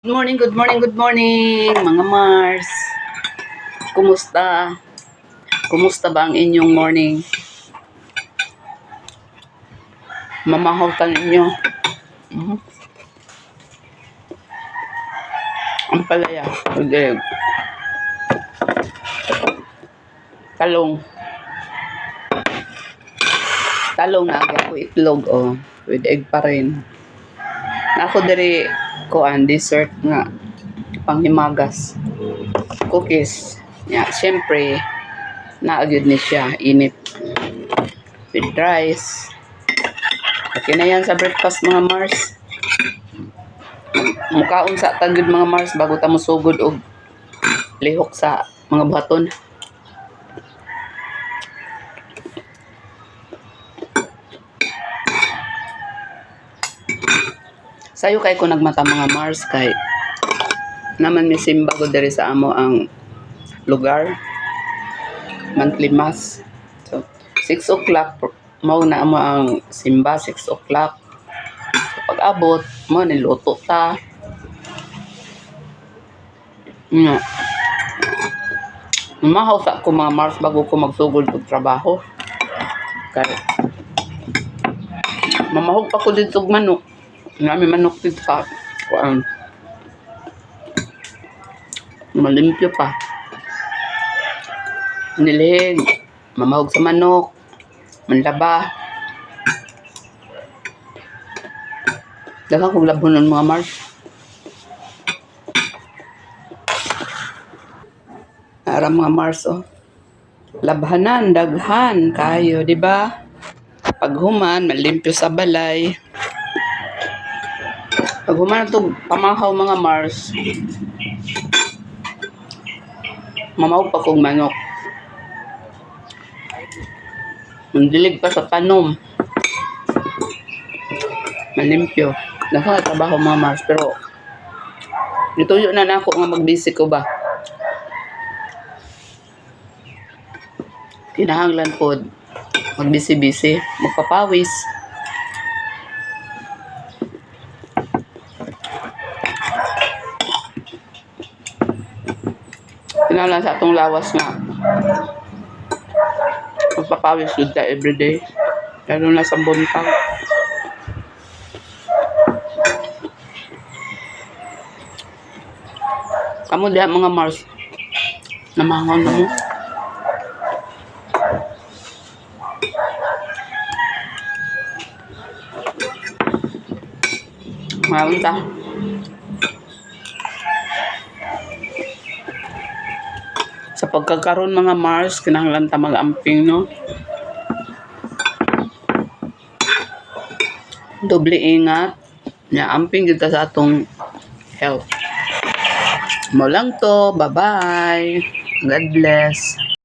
Good morning, good morning, good morning, mga Mars. Kumusta? Kumusta ba ang inyong morning? Mamahaw ka ninyo. Ang palaya. Okay. Talong. Talong na ako itlog, oh. With egg pa rin. Ako diri kuan dessert nga panghimagas. Cookies. Yeah, syempre naagid ni siya init with rice. Okay na yan sa breakfast mga Mars. Mukaon sa tagid mga Mars bago ta mosugod og lihok sa mga buhaton. Sayo kay ko nagmata mga Mars kay naman may simba ko diri sa amo ang lugar. Monthly mass. So 6 o'clock mao na amo ang simba 6 o'clock. So, pag abot mo niluto ta. Mahaw sa ko mga Mars bago ko magsugod og trabaho. Kay mamahog pa ko dito og manok. Nami manok dito sa kuan. Malimpyo pa. Nilihig. Mamahog sa manok. Manlaba. Daghang kong labonon mga Mars. Ara mga Mars, oh. Labhanan, daghan kayo, di ba? Paghuman, malimpyo sa balay. Paghuman ito, pamahaw mga Mars. Mamaw pa kong manok. Mandilig pa sa panom. Malimpyo. Nasa trabaho mga Mars, pero nituyo na ako nga mag-busy ko ba. Kinahanglan po magbisi-bisi, magpapawis. Kinahanglan sa atong lawas nga magpapawis yun ta everyday, lalo na sa buntag. Kamu diha mga Mars, namangaw na mo. Mayroon ta. Sa pagkakaroon mga Mars, kinahanglan ta mag-amping, no? Doble ingat. Amping kita sa atong health. Mo lang to. Bye-bye. God bless.